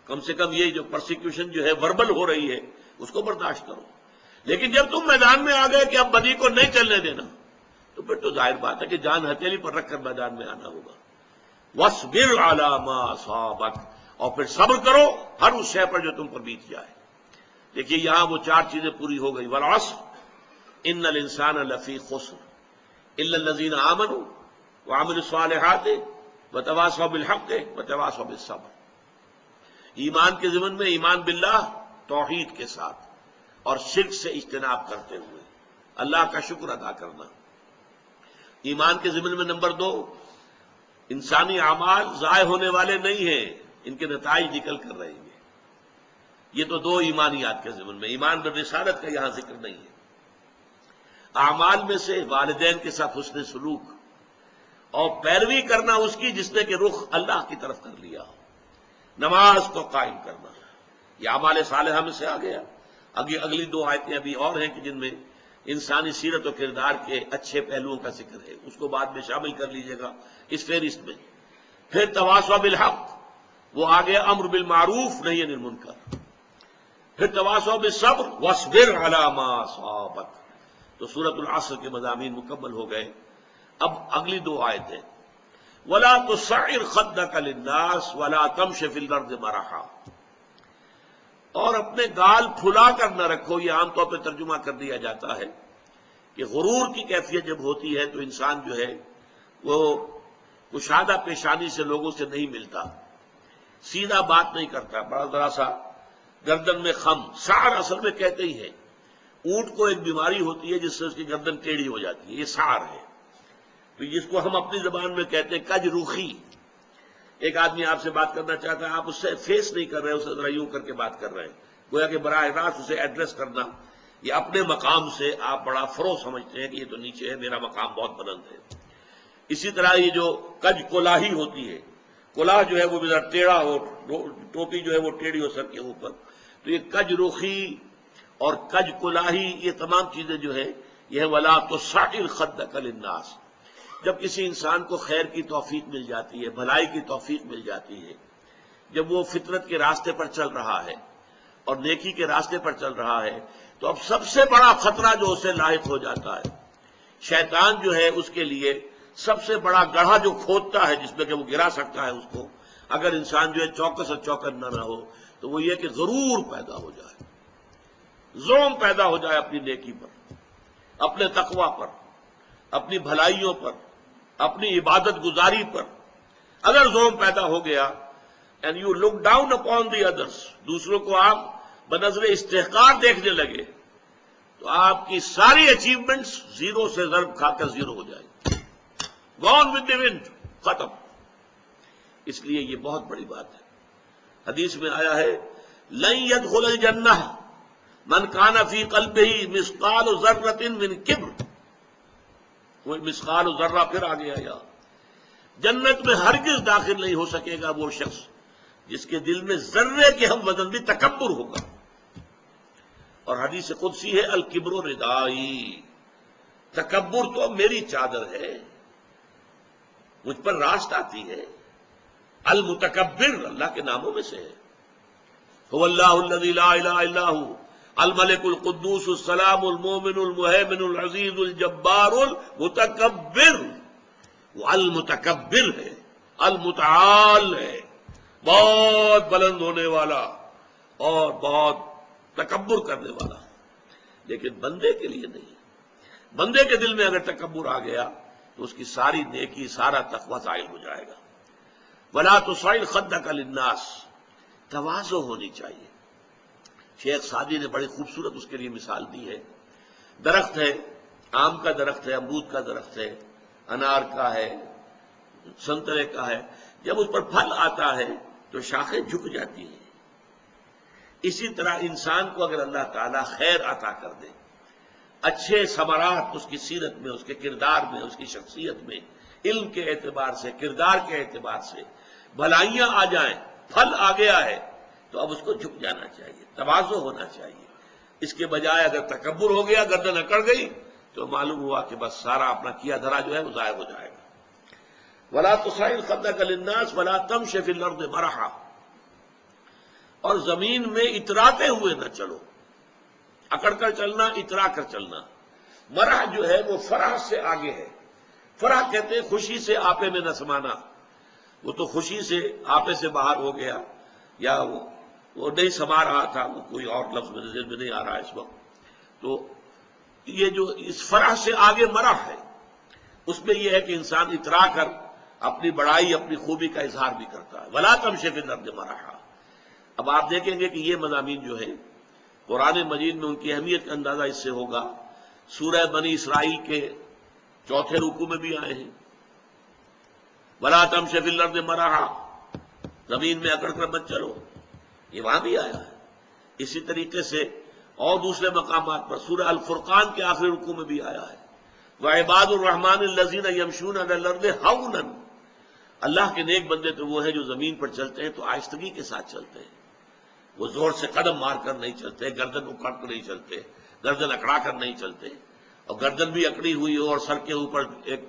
کم سے کم یہ جو پرسیکیوشن جو ہے وربل ہو رہی ہے اس کو برداشت کرو. لیکن جب تم میدان میں آ گئے کہ اب بدی کو نہیں چلنے دینا، تو پھر تو ظاہر بات ہے کہ جان ہتھیلی پر رکھ کر میدان میں آنا ہوگا. وَاصْبِرْ عَلَىٰ مَا أَصَابَكَ، اور پھر صبر کرو ہر اس شے پر جو تم پر بیت جائے. دیکھیے یہاں وہ چار چیزیں پوری ہو گئی. وَالْعَصْرِ إِنَّ الْإِنسَانَ لَفِي خُسْرٍ إِلَّا الَّذِينَ آمَنُوا وَعَمِلُوا الصَّالِحَاتِ وَتَوَاصَوْا بِالْحَقِّ وَتَوَاصَوْا بِالصَّبْرِ. ایمان کے ضمن میں ایمان باللہ، توحید کے ساتھ، اور شرک سے اجتناب کرتے ہوئے اللہ کا شکر ادا کرنا. ایمان کے ضمن میں نمبر 2، انسانی اعمال ضائع ہونے والے نہیں ہیں، ان کے نتائج نکل کر رہیں گے. یہ تو دو ایمانیات کے ضمن میں، ایمان بالرسالت کا یہاں ذکر نہیں ہے۔ اعمال میں سے والدین کے ساتھ حسن سلوک اور پیروی کرنا اس کی جس نے کہ رخ اللہ کی طرف کر لیا ہو، نماز کو قائم کرنا، یہ اعمال صالحہ میں سے آ گیا۔ اگلی دو آیتیں ابھی اور ہیں کہ جن میں انسانی سیرت و کردار کے اچھے پہلوؤں کا ذکر ہے، اس کو بعد میں شامل کر لیجیے گا اس فہرست میں۔ پھر تواصوا بالحق، وہ آ گیا امر بالمعروف نہی عن المنکر۔ پھر تواصوا بالصبر واصبر علی ما اصابک، تو سورۃ العصر کے مضامین مکمل ہو گئے۔ اب اگلی دو آیتیں، ولا تصعر خدک للناس ولا تمش فی الارض مرحا، اور اپنے گال پھلا کر نہ رکھو، یہ عام طور پہ ترجمہ کر دیا جاتا ہے کہ غرور کی کیفیت جب ہوتی ہے تو انسان جو ہے وہ کشادہ پیشانی سے لوگوں سے نہیں ملتا، سیدھا بات نہیں کرتا، بڑا ذرا سا گردن میں خم، سعر اصل میں کہتے ہی ہے۔ اونٹ کو ایک بیماری ہوتی ہے جس سے اس کی گردن ٹیڑھی ہو جاتی ہے، یہ سعر ہے۔ تو جس کو ہم اپنی زبان میں کہتے ہیں کج روخی، ایک آدمی آپ سے بات کرنا چاہتا ہے، آپ اس سے فیس نہیں کر رہے، اسے ذرا یوں کر کے بات کر رہے ہیں، گویا کہ براہ راست اسے ایڈریس کرنا، یہ اپنے مقام سے آپ بڑا فروغ سمجھتے ہیں کہ یہ تو نیچے ہے، میرا مقام بہت بلند ہے۔ اسی طرح یہ جو کج کلاہی ہوتی ہے، کلاہ جو ہے وہ بھی ذرا ٹیڑھا ہو، ٹوپی جو ہے وہ ٹیڑھی ہو سر کے اوپر، تو یہ کج روخی اور کج کلاہی، یہ تمام چیزیں جو ہے یہ ہے ولا تصعر خدک للناس۔ جب کسی انسان کو خیر کی توفیق مل جاتی ہے، بھلائی کی توفیق مل جاتی ہے، جب وہ فطرت کے راستے پر چل رہا ہے اور نیکی کے راستے پر چل رہا ہے، تو اب سب سے بڑا خطرہ جو اسے لاحق ہو جاتا ہے، شیطان جو ہے اس کے لیے سب سے بڑا گڑھا جو کھودتا ہے جس میں کہ وہ گرا سکتا ہے اس کو، اگر انسان جو ہے چوکس اور چوکنا نہ ہو، تو وہ یہ کہ غرور پیدا ہو جائے، زوم پیدا ہو جائے اپنی نیکی پر، اپنے تقوی پر، اپنی بھلائیوں پر، اپنی عبادت گزاری پر اگر زوم پیدا ہو گیا، and you look down upon the others, دوسروں کو آپ بنظر استحقار دیکھنے لگے، تو آپ کی ساری اچیومنٹس زیرو سے ضرب کھا کر زیرو ہو جائے گی، گون ود دی ونڈ، ختم۔ اس لیے یہ بہت بڑی بات ہے۔ حدیث میں آیا ہے لن يدخل الجنہ من کان فی قلبہ مثقال ذرۃ من کبر، وہ مثقال ذرہ پھر آ گیا، یا جنت میں ہرگز داخل نہیں ہو سکے گا وہ شخص جس کے دل میں ذرے کے ہم وزن بھی تکبر ہوگا۔ اور حدیث قدسی ہے الکبر ردائی، تکبر تو میری چادر ہے، مجھ پر راست آتی ہے۔ المتکبر اللہ کے ناموں میں سے ہے، هو اللہ الذی لا الہ الا هو الملک القدوس السلام المومن المہیمن العزیز الجبار المتکبر، وہ المتکبر ہے، المتعال ہے، بہت بلند ہونے والا اور بہت تکبر کرنے والا، لیکن بندے کے لیے نہیں۔ بندے کے دل میں اگر تکبر آ گیا تو اس کی ساری نیکی، سارا تقویٰ زائل ہو جائے گا۔ ولا تصعر خدک للناس، تواضع ہونی چاہیے۔ شیخ سعدی نے بڑی خوبصورت اس کے لیے مثال دی ہے۔ درخت ہے، آم کا درخت ہے، امرود کا درخت ہے، انار کا ہے، سنترے کا ہے، جب اس پر پھل آتا ہے تو شاخیں جھک جاتی ہیں۔ اسی طرح انسان کو اگر اللہ تعالیٰ خیر عطا کر دے، اچھے ثمرات اس کی سیرت میں، اس کے کردار میں، اس کی شخصیت میں، علم کے اعتبار سے، کردار کے اعتبار سے بھلائیاں آ جائیں، پھل آ گیا ہے، تو اب اس کو جھک جانا چاہیے، تواضع ہونا چاہیے۔ اس کے بجائے اگر تکبر ہو گیا، گردن اکڑ گئی، تو معلوم ہوا کہ بس سارا اپنا کیا دھرا جو ہے وہ ضائع ہو جائے گا۔ ولا تصعر خدک للناس ولا تمش فی الارض مرحا، اور زمین میں اتراتے ہوئے نہ چلو، اکڑ کر چلنا، اترا کر چلنا۔ مرح جو ہے وہ فرح سے آگے ہے۔ فرح کہتے ہیں خوشی سے آپے میں نہ سمانا، وہ تو خوشی سے آپے سے باہر ہو گیا، یا وہ نہیں سما رہا تھا، وہ کوئی اور لفظ میرے ذہن میں نہیں آ رہا اس وقت۔ تو یہ جو اس فرح سے آگے مرح ہے، اس میں یہ ہے کہ انسان اترا کر اپنی بڑائی، اپنی خوبی کا اظہار بھی کرتا ہے۔ ولا تمش فی الارض مرحا۔ اب آپ دیکھیں گے کہ یہ مضامین جو ہے قرآن مجید میں ان کی اہمیت کا اندازہ اس سے ہوگا، سورہ بنی اسرائیل کے 4 رکوع میں بھی آئے ہیں، ولا تمش فی الارض مرحا، زمین میں اکڑ کر مت چلو، یہ وہاں بھی آیا ہے۔ اسی طریقے سے اور دوسرے مقامات پر سورہ الفرقان کے آخری رکوع میں بھی آیا ہے وَعِبَادُ الرَّحْمَٰنِ الَّذِينَ يَمْشُونَ عَلَى الْأَرْضِ هَوْنًا، اللہ کے نیک بندے تو وہ ہیں جو زمین پر چلتے ہیں تو آہستگی کے ساتھ چلتے ہیں، وہ زور سے قدم مار کر نہیں چلتے، گردن اکڑ کر نہیں چلتے، گردن اکڑا کر نہیں چلتے، اور گردن بھی اکڑی ہوئی ہو اور سر کے اوپر ایک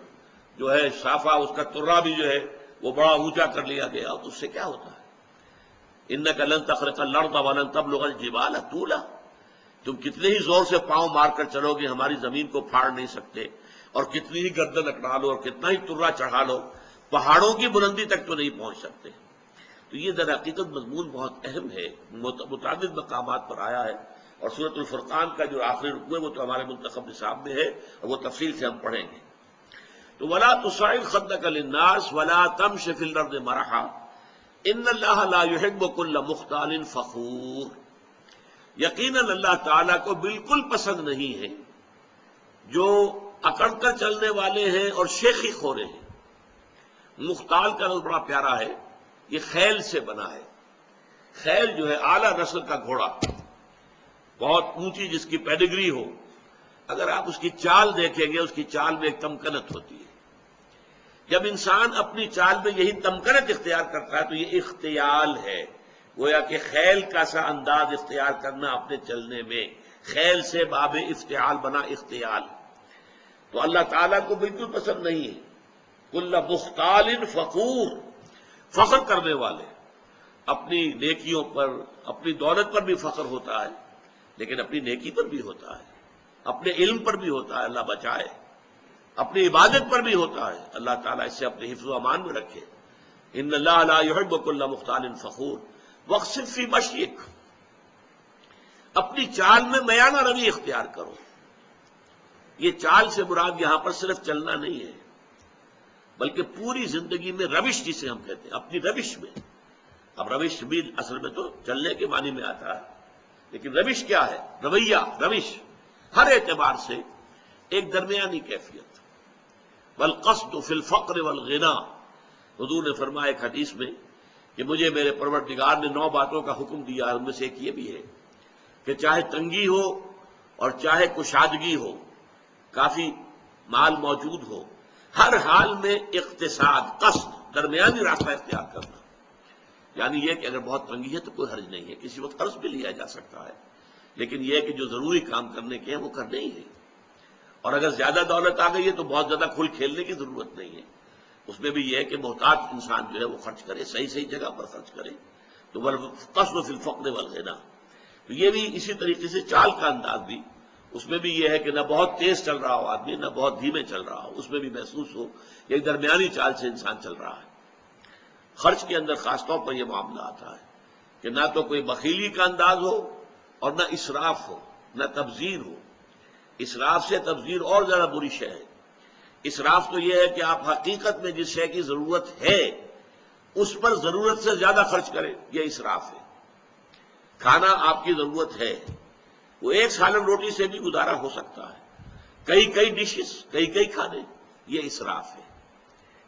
جو ہے صافہ اس کا ترا بھی جو ہے وہ بڑا اونچا کر لیا گیا، تو اس سے کیا ہوتا ہے؟ اِنَّكَ لَن تَخْرِقَ الْأَرْضَ وَلَن تَبْلُغَ الْجِبَالَ طُولًا، تم کتنے ہی زور سے پاؤں مار کر چلو گے ہماری زمین کو پھاڑ نہیں سکتے، اور کتنی ہی گردن اکڑا لو اور کتنا ہی ترا چڑھا لو پہاڑوں کی بلندی تک تو نہیں پہنچ سکتے۔ تو یہ در حقیقت مضمون بہت اہم ہے، متعدد مقامات پر آیا ہے، اور سورۃ الفرقان کا جو آخری رکوع ہے وہ تو ہمارے منتخب نصاب میں ہے اور وہ تفصیل سے ہم پڑھیں گے۔ تو وَلَا تُصَعِّرْ خَدَّكَ لِلنَّاسِ وَلَا تَمْشِ فِي الْأَرْضِ مَرَحًا إِنَّ اللَّهَ لَا يُحِبُّ كُلَّ مُخْتَالٍ فَخُورٍ، یقیناً اللہ تعالیٰ کو بالکل پسند نہیں ہے جو اکڑ کر چلنے والے ہیں اور شیخی خورے ہیں۔ مختال کا لفظ بڑا پیارا ہے، یہ خیل سے بنا ہے۔ خیل جو ہے اعلیٰ نسل کا گھوڑا، بہت اونچی جس کی پیڈگری ہو، اگر آپ اس کی چال دیکھیں گے اس کی چال میں ایک تمکنت ہوتی ہے۔ جب انسان اپنی چال میں یہی تمکنت اختیار کرتا ہے تو یہ اختیال ہے، گویا کہ خیل کا سا انداز اختیار کرنا اپنے چلنے میں، خیل سے باب افتعال بنا اختیال، تو اللہ تعالیٰ کو بالکل پسند نہیں ہے۔ کل مختال فخور، فخر کرنے والے، اپنی نیکیوں پر اپنی دولت پر بھی فخر ہوتا ہے، لیکن اپنی نیکی پر بھی ہوتا ہے، اپنے علم پر بھی ہوتا ہے، اللہ بچائے، اپنی عبادت پر بھی ہوتا ہے، اللہ تعالیٰ اس سے اپنے حفظ و امان میں رکھے۔ ان اللہ لا يحب كل مختال فخور واقصد فی مشیک، اپنی چال میں میانہ روی اختیار کرو۔ یہ چال سے مراد یہاں پر صرف چلنا نہیں ہے، بلکہ پوری زندگی میں روش جسے ہم کہتے ہیں، اپنی روش میں۔ اب روش بھی اصل میں تو چلنے کے معنی میں آتا ہے، لیکن روش کیا ہے؟ رویہ، روش ہر اعتبار سے ایک درمیانی کیفیت۔ والقصد فی الفقر والغنا، حضور نے فرمایا ایک حدیث میں کہ مجھے میرے پروردگار نے 9 باتوں کا حکم دیا، ان میں سے ایک یہ بھی ہے کہ چاہے تنگی ہو اور چاہے کشادگی ہو، کافی مال موجود ہو، ہر حال میں اقتصاد، قصد، درمیانی راستہ اختیار کرنا۔ یعنی یہ کہ اگر بہت تنگی ہے تو کوئی حرج نہیں ہے، کسی وقت قرض بھی لیا جا سکتا ہے، لیکن یہ کہ جو ضروری کام کرنے کے ہیں وہ کرنے ہی ہیں۔ اور اگر زیادہ دولت آ گئی ہے تو بہت زیادہ کھل کھیلنے کی ضرورت نہیں ہے، اس میں بھی یہ ہے کہ محتاج انسان جو ہے وہ خرچ کرے، صحیح صحیح جگہ پر خرچ کرے۔ تو والقصد فی الفقر والغنا، تو یہ بھی اسی طریقے سے چال کا انداز بھی، اس میں بھی یہ ہے کہ نہ بہت تیز چل رہا ہو آدمی، نہ بہت دھیمے چل رہا ہو، اس میں بھی محسوس ہو کہ ایک درمیانی چال سے انسان چل رہا ہے۔ خرچ کے اندر خاص طور پر یہ معاملہ آتا ہے کہ نہ تو کوئی بخیلی کا انداز ہو اور نہ اسراف ہو، نہ تبذیر ہو۔ اسراف سے تبذیر اور زیادہ بری شے ہے۔ اسراف تو یہ ہے کہ آپ حقیقت میں جس شے کی ضرورت ہے اس پر ضرورت سے زیادہ خرچ کریں، یہ اسراف ہے۔ کھانا آپ کی ضرورت ہے، وہ ایک سالن روٹی سے بھی گزارا ہو سکتا ہے، کئی ڈشز، کئی کھانے، یہ اسراف ہے۔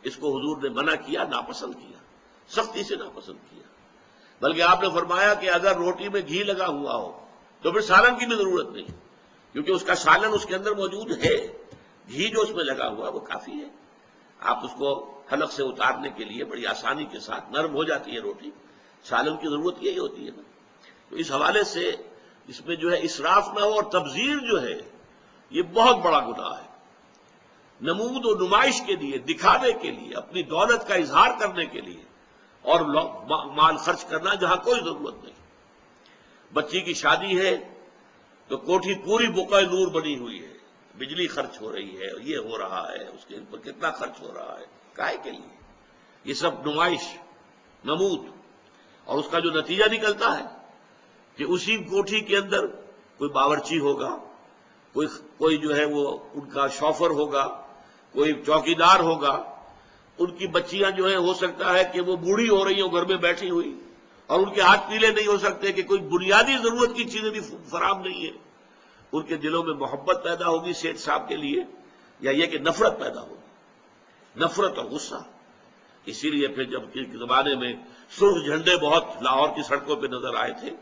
اس کو حضور نے منع کیا، ناپسند کیا، سختی سے ناپسند کیا۔ بلکہ آپ نے فرمایا کہ اگر روٹی میں گھی لگا ہوا ہو تو پھر سالن کی بھی ضرورت نہیں، کیونکہ اس کا سالن اس کے اندر موجود ہے، گھی جو اس میں لگا ہوا وہ کافی ہے۔ آپ اس کو حلق سے اتارنے کے لیے بڑی آسانی کے ساتھ نرم ہو جاتی ہے روٹی، سالن کی ضرورت یہی ہوتی ہے نا۔ تو اس حوالے سے اس میں جو ہے اسراف نہ ہو، اور تبذیر جو ہے یہ بہت بڑا گناہ ہے۔ نمود و نمائش کے لیے، دکھاوے کے لیے، اپنی دولت کا اظہار کرنے کے لیے اور مال خرچ کرنا جہاں کوئی ضرورت نہیں۔ بچی کی شادی ہے تو کوٹھی پوری بقع نور بنی ہوئی ہے، بجلی خرچ ہو رہی ہے، یہ ہو رہا ہے، اس کے اوپر کتنا خرچ ہو رہا ہے، کائے کے لیے؟ یہ سب نمائش، نمود، اور اس کا جو نتیجہ نکلتا ہے کہ اسی کوٹھی کے اندر کوئی باورچی ہوگا، کوئی جو ہے وہ ان کا شوفر ہوگا، کوئی چوکیدار ہوگا، ان کی بچیاں جو ہیں ہو سکتا ہے کہ وہ بوڑھی ہو رہی ہوں گھر میں بیٹھی ہوئی، اور ان کے ہاتھ پیلے نہیں ہو سکتے کہ کوئی بنیادی ضرورت کی چیزیں بھی فراہم نہیں ہے۔ ان کے دلوں میں محبت پیدا ہوگی سیٹھ صاحب کے لیے، یا یہ کہ نفرت پیدا ہوگی، نفرت اور غصہ۔ اسی لیے پھر جب کے زمانے میں سرخ جھنڈے بہت لاہور کی سڑکوں پہ نظر آئے تھے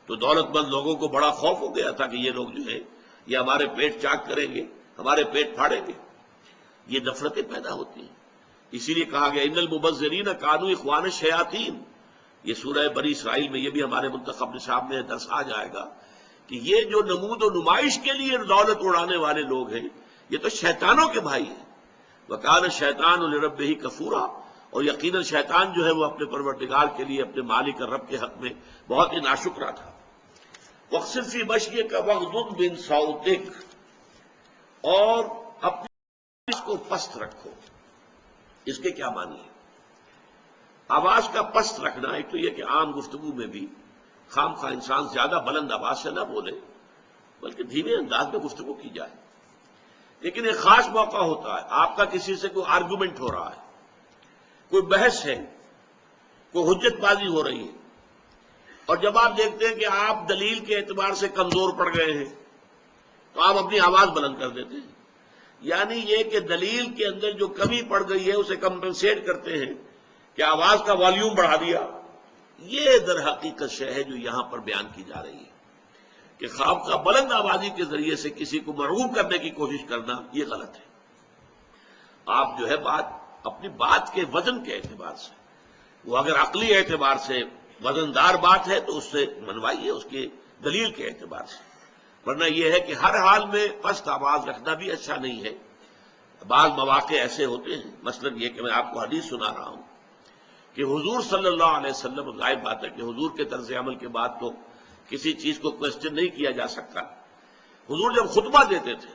تو دولت مند لوگوں کو بڑا خوف ہو گیا تھا کہ یہ لوگ جو ہے یہ ہمارے پیٹ چاک کریں گے، ہمارے پیٹ پھاڑیں گے، یہ نفرتیں پیدا ہوتی ہیں۔ اسی لیے کہا گیا ان المبذرین کانوا اخوان الشیاطین، یہ سورہ بنی اسرائیل میں، یہ بھی ہمارے منتخب نصاب میں درس آ جائے گا کہ یہ جو نمود و نمائش کے لیے دولت اڑانے والے لوگ ہیں یہ تو شیطانوں کے بھائی ہیں۔ وکان الشیطان لربہ کفورا، اور یقیناً شیطان جو ہے وہ اپنے پروردگار کے لیے، اپنے مالک اور رب کے حق میں بہت ہی ناشکرا تھا۔ وقصر فی مشیک واغضض من صوتک، اور اپنی آواز کو پست رکھو۔ اس کے کیا معنی ہے؟ آواز کا پست رکھنا، ایک تو یہ کہ عام گفتگو میں بھی خام خواہ انسان زیادہ بلند آواز سے نہ بولے بلکہ دھیمے انداز میں گفتگو کی جائے، لیکن ایک خاص موقع ہوتا ہے، آپ کا کسی سے کوئی آرگومنٹ ہو رہا ہے، کوئی بحث ہے، کوئی حجت بازی ہو رہی ہے، اور جب آپ دیکھتے ہیں کہ آپ دلیل کے اعتبار سے کمزور پڑ گئے ہیں تو آپ اپنی آواز بلند کر دیتے ہیں۔ یعنی یہ کہ دلیل کے اندر جو کمی پڑ گئی ہے اسے کمپنسیٹ کرتے ہیں کہ آواز کا والیوم بڑھا دیا۔ یہ در حقیقت شے ہے جو یہاں پر بیان کی جا رہی ہے کہ خواب کا بلند آوازی کے ذریعے سے کسی کو مرغوب کرنے کی کوشش کرنا یہ غلط ہے۔ آپ جو ہے اپنی بات کے وزن کے اعتبار سے، وہ اگر عقلی اعتبار سے وزندار بات ہے تو اس سے منوائیے، اس کی دلیل کے اعتبار سے، ورنہ یہ ہے کہ ہر حال میں پست آواز رکھنا بھی اچھا نہیں ہے۔ بعض مواقع ایسے ہوتے ہیں، مثلا یہ کہ میں آپ کو حدیث سنا رہا ہوں کہ حضور صلی اللہ علیہ وسلم، ظاہر بات ہے کہ حضور کے طرز عمل کے بعد تو کسی چیز کو کوشچن نہیں کیا جا سکتا۔ حضور جب خطبہ دیتے تھے،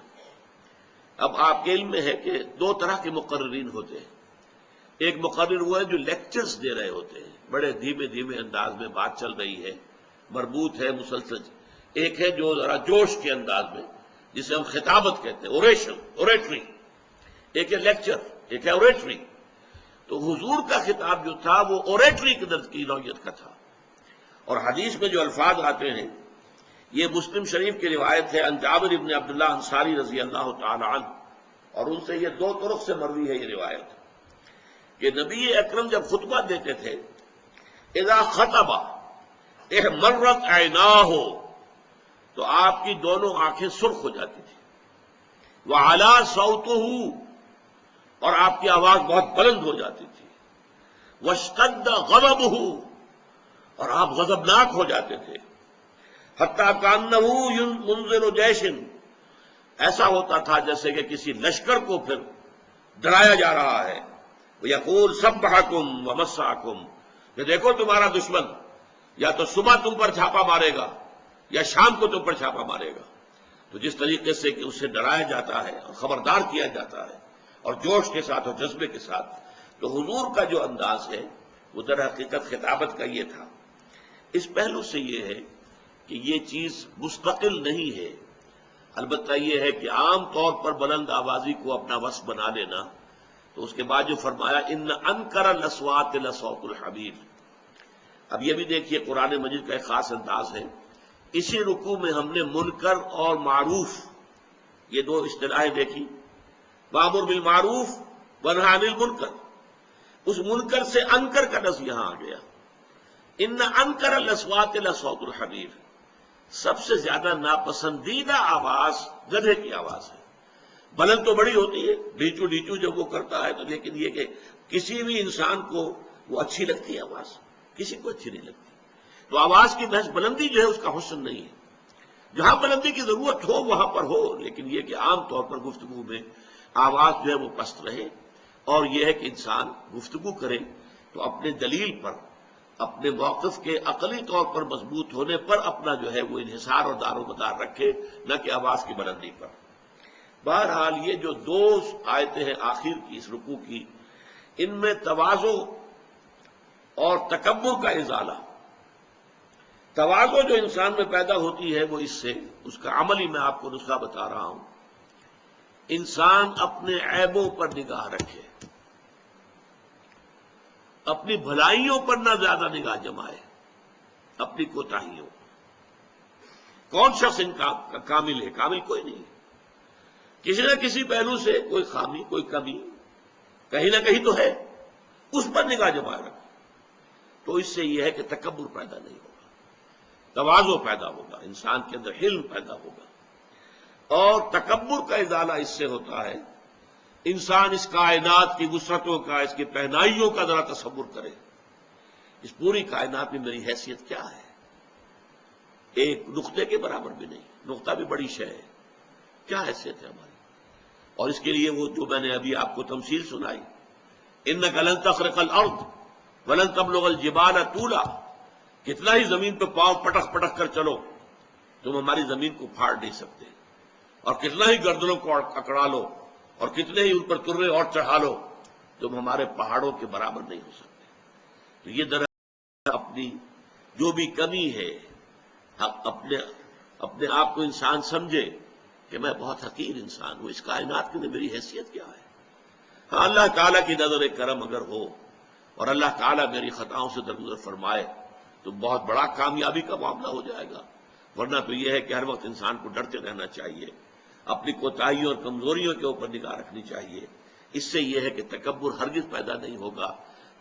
اب آپ کے علم میں ہے کہ دو طرح کے مقررین ہوتے ہیں۔ ایک مقرر وہ ہے جو لیکچرز دے رہے ہوتے ہیں، بڑے دھیمے دھیمے انداز میں بات چل رہی ہے، مربوط ہے، مسلسل۔ ایک ہے جو ذرا جوش کے انداز میں، جسے ہم خطابت کہتے ہیں، اوریٹری۔ ایک ہے لیکچر، ایک ہے اوریٹری۔ تو حضور کا خطاب جو تھا وہ اوریٹری کی نوعیت کا تھا، اور حدیث میں جو الفاظ آتے ہیں، یہ مسلم شریف کی روایت ہے عن جابر ابن عبداللہ انصاری رضی اللہ تعالی عنہ، اور ان سے یہ دو طرق سے مروی ہے یہ روایت کہ نبی اکرم جب خطبہ دیتے تھے، اذا خطب احمرت عیناہ، تو آپ کی دونوں آنکھیں سرخ ہو جاتی تھی، وعلا صوتہ، اور آپ کی آواز بہت بلند ہو جاتی تھی، واشتد غضبہ، اور آپ غضبناک ہو جاتے تھے، حتیٰ کانہ منذر جیش، ایسا ہوتا تھا جیسے کہ کسی لشکر کو پھر ڈرایا جا رہا ہے۔ یقول سبحکم ومساکم، کہ دیکھو تمہارا دشمن یا تو صبح تم پر چھاپا مارے گا یا شام کو تم پر چھاپا مارے گا۔ تو جس طریقے سے کہ اسے ڈرایا جاتا ہے اور خبردار کیا جاتا ہے، اور جوش کے ساتھ اور جذبے کے ساتھ، تو حضور کا جو انداز ہے وہ در حقیقت خطابت کا یہ تھا۔ اس پہلو سے یہ ہے کہ یہ چیز مستقل نہیں ہے، البتہ یہ ہے کہ عام طور پر بلند آوازی کو اپنا وصف بنا لینا۔ تو اس کے بعد جو فرمایا ان انکر الاصوات لصوت الحمیر، اب یہ بھی دیکھیے قرآن مجید کا ایک خاص انداز ہے۔ اسی رکوع میں ہم نے منکر اور معروف یہ دو اصطلاحیں دیکھی، وامر بالمعروف ونہی عن المنکر، اس منکر سے انکر کا لفظ یہاں آ گیا، ان انکر الاصوات لصوت الحمیر، سب سے زیادہ ناپسندیدہ آواز گدھے کی آواز ہے۔ بلند تو بڑی ہوتی ہے، ڈیچو ڈیچو جب وہ کرتا ہے تو، لیکن یہ کہ کسی بھی انسان کو وہ اچھی لگتی ہے آواز، کسی کو اچھی نہیں لگتی۔ تو آواز کی محض بلندی جو ہے اس کا حسن نہیں ہے، جہاں بلندی کی ضرورت ہو وہاں پر ہو، لیکن یہ کہ عام طور پر گفتگو میں آواز جو ہے وہ پست رہے، اور یہ ہے کہ انسان گفتگو کرے تو اپنے دلیل پر، اپنے موقف کے عقلی طور پر مضبوط ہونے پر اپنا جو ہے وہ انحصار اور دار و مدار رکھے، نہ کہ آواز کی بلندی پر۔ بہرحال یہ جو دو آیتیں ہیں آخر کی اس رکوع کی، ان میں تواضع اور تکبر کا ازالہ، تواضع جو انسان میں پیدا ہوتی ہے وہ اس سے، اس کا عملی میں آپ کو نسخہ بتا رہا ہوں، انسان اپنے عیبوں پر نگاہ رکھے، اپنی بھلائیوں پر نہ زیادہ نگاہ جمائے، اپنی کوتاہیوں۔ کون شخص ان کا کامل ہے؟ کامل کوئی نہیں، کسی نہ کسی پہلو سے کوئی خامی، کوئی کمی کہیں نہ کہیں تو ہے، اس پر نگاہ جمائے رکھے، تو اس سے یہ ہے کہ تکبر پیدا نہیں ہوگا۔ تواضع پیدا ہوگا، انسان کے اندر حلم پیدا ہوگا، اور تکبر کا ازالہ اس سے ہوتا ہے انسان اس کائنات کی وسعتوں کا، اس کی پہنائیوں کا ذرا تصور کرے، اس پوری کائنات میں میری حیثیت کیا ہے؟ ایک نقطے کے برابر بھی نہیں، نقطہ بھی بڑی شے ہے، کیا حیثیت ہے ہماری؟ اور اس کے لیے وہ جو میں نے ابھی آپ کو تمثیل سنائی، انک لن تخرق الارض ولن تبلغ الجبال طولا، کتنا ہی زمین پہ پاؤں پٹک پٹک کر چلو تم ہماری زمین کو پھاڑ نہیں سکتے، اور کتنا ہی گردنوں کو اکڑا لو اور کتنے ہی ان پر ترے اور چڑھا لو تم ہمارے پہاڑوں کے برابر نہیں ہو سکتے۔ تو یہ دراصل اپنی جو بھی کمی ہے اپنے آپ کو انسان سمجھے کہ میں بہت حقیر انسان ہوں، اس کائنات کے لیے میری حیثیت کیا ہے؟ ہاں، اللہ تعالیٰ کی نظر کرم اگر ہو اور اللہ تعالیٰ میری خطاؤں سے درگزر فرمائے تو بہت بڑا کامیابی کا معاملہ ہو جائے گا، ورنہ تو یہ ہے کہ ہر وقت انسان کو ڈرتے رہنا چاہیے، اپنی کوتاہیوں اور کمزوریوں کے اوپر نگاہ رکھنی چاہیے۔ اس سے یہ ہے کہ تکبر ہرگز پیدا نہیں ہوگا،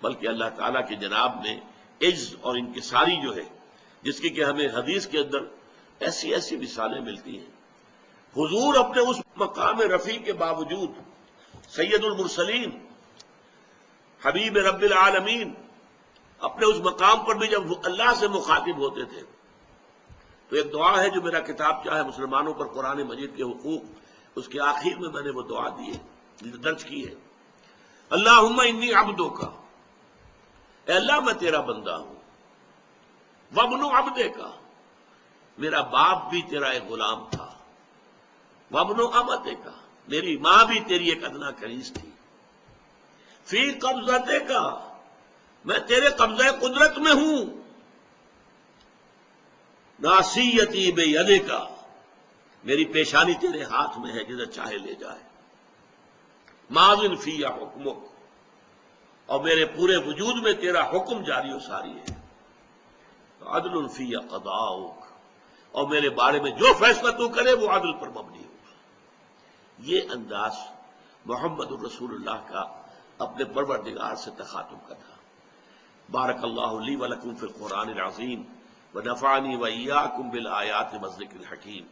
بلکہ اللہ تعالیٰ کی جناب میں عجز اور انکساری جو ہے، جس کی کہ ہمیں حدیث کے اندر ایسی ایسی مثالیں ملتی ہیں۔ حضور اپنے اس مقام رفیع کے باوجود، سید المرسلین حبیب رب العالمین، اپنے اس مقام پر بھی جب اللہ سے مخاطب ہوتے تھے تو ایک دعا ہے جو میرا کتاب چاہے مسلمانوں پر قرآن مجید کے حقوق، اس کے آخر میں میں نے وہ دعا دی ہے، درج کی ہے، اللہم انی عبدک، اے اللہ میں تیرا بندہ ہوں، وابن عبدک، میرا باپ بھی تیرا ایک غلام تھا، وابن امتک، میری ماں بھی تیری ایک ادنا کنیز تھی، فی قبضتک، میں تیرے قبضہ قدرت میں ہوں، ناصیتی بیدک، میری پیشانی تیرے ہاتھ میں ہے، جدھر چاہے لے جائے، ماضٍ فی حکمک، اور میرے پورے وجود میں تیرا حکم جاری و ساری ہے، عدل فی قضاؤک، اور میرے بارے میں جو فیصلہ تو کرے وہ عدل پر مبنی ہوگا۔ یہ انداز محمد الرسول اللہ کا اپنے پروردگار سے تخاطب کا تھا۔ بارک اللہ لی ولکم فی القرآن العظیم ونفعنی وإیاکم بالآیات والذکر الحکیم۔